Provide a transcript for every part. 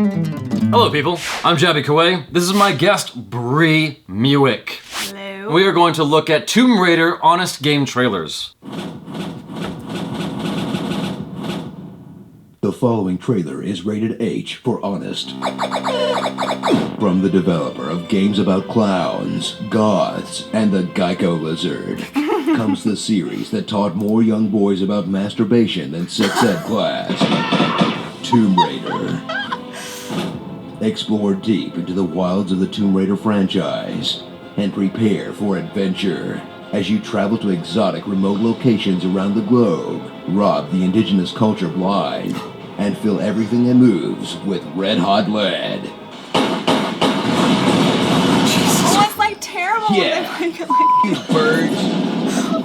Hello people, I'm Jaby KOAY. This is my guest, MUECK. Hello. We are going to look at Tomb Raider Honest Game trailers. The following trailer is rated H for honest. From the developer of games about clowns, goths, and the Geico lizard, comes the series that taught more young boys about masturbation than sex ed class. Tomb Raider. Explore deep into the wilds of the Tomb Raider franchise and prepare for adventure as you travel to exotic remote locations around the globe, rob the indigenous culture blind, and fill everything that moves with red-hot lead. Oh, it's like terrible. Yeah. You birds.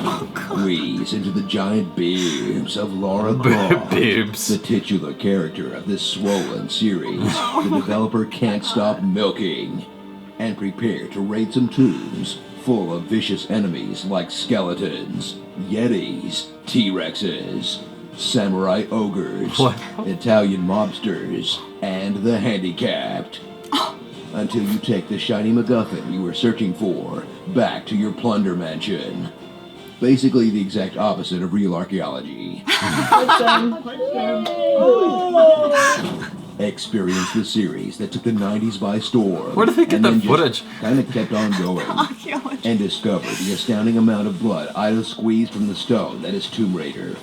Oh, God. Squeeze into the giant boobs of Lara Croft, Boobs. the titular character of this swollen series. The developer can't stop milking. And prepare to raid some tombs full of vicious enemies like skeletons, yetis, T-Rexes, samurai ogres, What? Italian mobsters, and the handicapped. Until you take the shiny MacGuffin you were searching for back to your plunder mansion. Basically the exact opposite of real archaeology. Experience the series that took the 90s by storm. Where did they get and that then footage? Kind of kept on going. Archaeology. And discover the astounding amount of blood Ida squeezed from the stone that is Tomb Raider.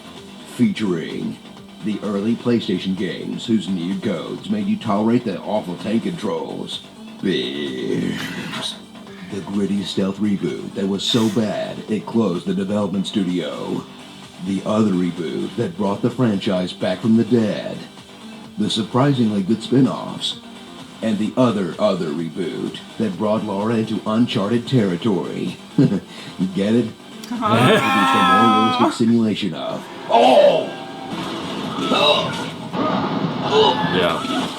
Featuring the early PlayStation games whose new codes made you tolerate the awful tank controls. Bibbs. The gritty stealth reboot that was so bad it closed the development studio. The other reboot that brought the franchise back from the dead. The surprisingly good spin-offs. And the other reboot that brought Lara into uncharted territory. You get it? Produced a more realistic simulation of Yeah.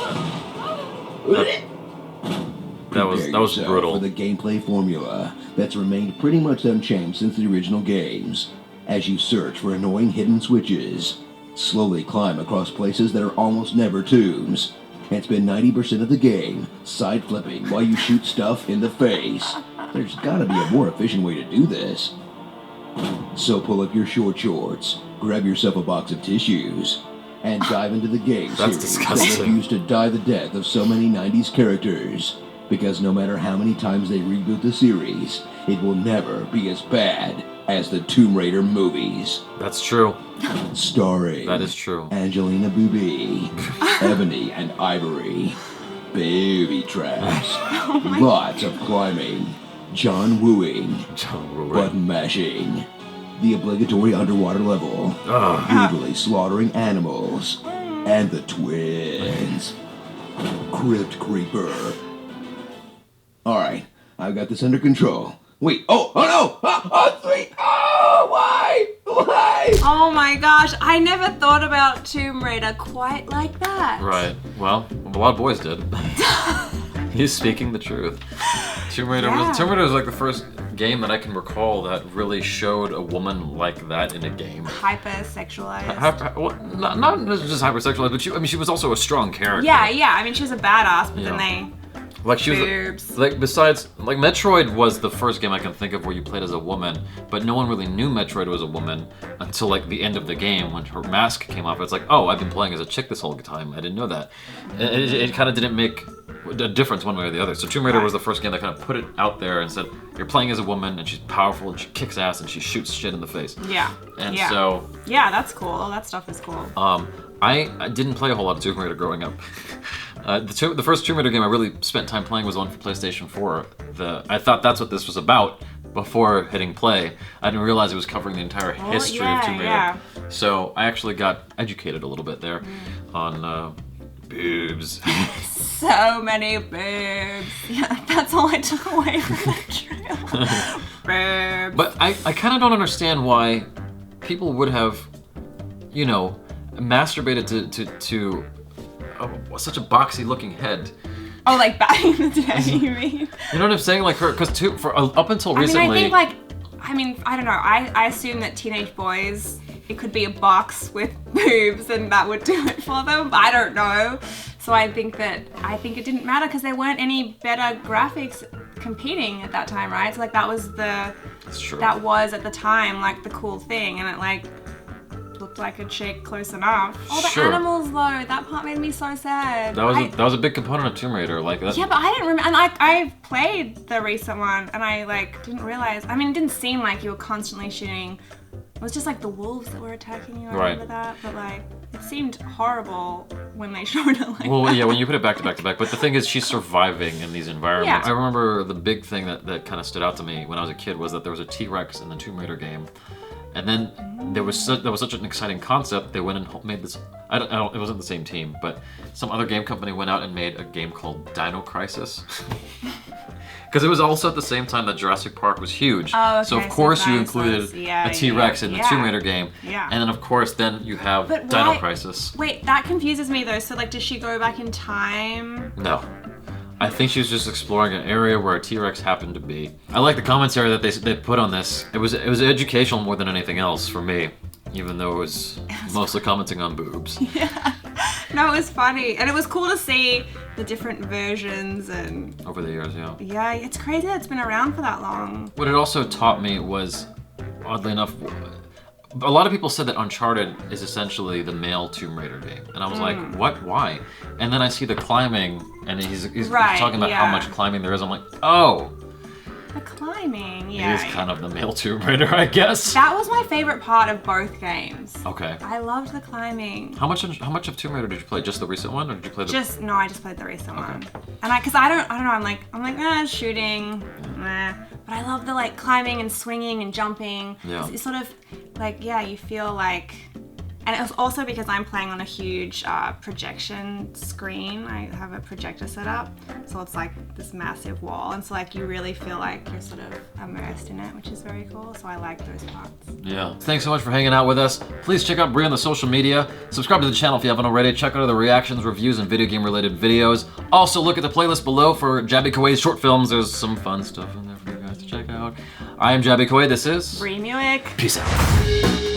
That was Prepare yourself brutal. for the gameplay formula that's remained pretty much unchanged since the original games. As you search for annoying hidden switches, slowly climb across places that are almost never tombs, and spend 90% of the game side flipping while you shoot stuff in the face. There's gotta be a more efficient way to do this. So pull up your short shorts, grab yourself a box of tissues, and dive into the game That's series disgusting. that refused to die the death of so many 90s characters. Because no matter how many times they reboot the series, it will never be as bad as the Tomb Raider movies. That's true. Starring That is true. Angelina Booby, Ebony and Ivory, baby traps, lots of climbing, John wooing, button mashing, the obligatory underwater level, brutally slaughtering animals, and the twins. Crypt Creeper. Alright, I've got this under control. Wait, oh no! Sweet! Oh, why? Oh my gosh, I never thought about Tomb Raider quite like that. Right. Well, a lot of boys did. He's speaking the truth. Tomb Raider was like the first game that I can recall that really showed a woman like that in a game. Hypersexualized. Well, not just hypersexualized, but she was also a strong character. Yeah, I mean, she was a badass, but Yeah. then they... Like she was Boobs. like besides like Metroid was the first game I can think of where you played as a woman, but no one really knew Metroid was a woman until like the end of the game when her mask came off. It's like, oh, I've been playing as a chick this whole time. I didn't know that. It kind of didn't make a difference one way or the other. So Tomb Raider was the first game that kind of put it out there and said, you're playing as a woman and she's powerful and she kicks ass and she shoots shit in the face. Yeah. And yeah. so Yeah, that's cool. That stuff is cool. I didn't play a whole lot of Tomb Raider growing up. The first Tomb Raider game I really spent time playing was one for PlayStation 4. I thought that's what this was about before hitting play. I didn't realize it was covering the entire history of Tomb Raider. Yeah. So I actually got educated a little bit there on boobs. So many boobs. Yeah, that's all I took away from that trailer. Boobs. But I kind of don't understand why people would have, masturbated to such a boxy looking head. Oh, like back in the day, you mean? You know what I'm saying? Like her, because up until recently. I don't know. I assume that teenage boys, it could be a box with boobs and that would do it for them. I don't know. So I think it didn't matter because there weren't any better graphics competing at that time, right? So like that was That's true. that was at the time like the cool thing, and it like looked like a chick close enough. Oh, the Sure. animals though, that part made me so sad. That was a big component of Tomb Raider. Like that. Yeah, but I didn't remember, and I played the recent one, and I like didn't realize. I mean, it didn't seem like you were constantly shooting. It was just like the wolves that were attacking you. I remember that, but like it seemed horrible when they showed it like Well, that. yeah, when you put it back to back to back. But the thing is, she's surviving in these environments. Yeah. I remember the big thing that kind of stood out to me when I was a kid was that there was a T-Rex in the Tomb Raider game, and then there was such an exciting concept. They went and made this. It wasn't the same team, but some other game company went out and made a game called Dino Crisis. Because it was also at the same time that Jurassic Park was huge. Oh, okay, so of course you dinosaurs. included Yeah, a T-Rex in the yeah. Tomb Raider game. Yeah. And then of course then you have But Dino why- Crisis. Wait, that confuses me though. So like, does she go back in time? No. I think she was just exploring an area where a T-Rex happened to be. I like the commentary that they put on this. It was educational more than anything else for me, even though it was mostly commenting on boobs. No, it was funny, and it was cool to see the different versions, and Over the years, yeah. yeah, it's crazy that it's been around for that long. What it also taught me was, oddly enough, a lot of people said that Uncharted is essentially the male Tomb Raider game. And I was like, what? Why? And then I see the climbing, and he's Right, talking about how yeah. much climbing there is. I'm like, oh, The climbing, it yeah. is kind of the male Tomb Raider, I guess. That was my favorite part of both games. Okay. I loved the climbing. How much of Tomb Raider did you play? Just the recent one, or did you play the? I just played the recent one, and I don't know. I'm like shooting, but I love the like climbing and swinging and jumping. Yeah. It's sort of like you feel like, and it was also because I'm playing on a huge projection screen. I have a projector set up, so it's like this massive wall, and so like you really feel like you're sort of immersed in it, which is very cool. So I like those parts. Yeah. Thanks so much for hanging out with us. Please check out Brie on the social media. Subscribe to the channel if you haven't already. Check out other reactions, reviews, and video game related videos. Also look at the playlist below for Jaby KOAY's short films. There's some fun stuff in there for you guys to check out. I am Jaby KOAY. This is Brie MUECK. Peace out.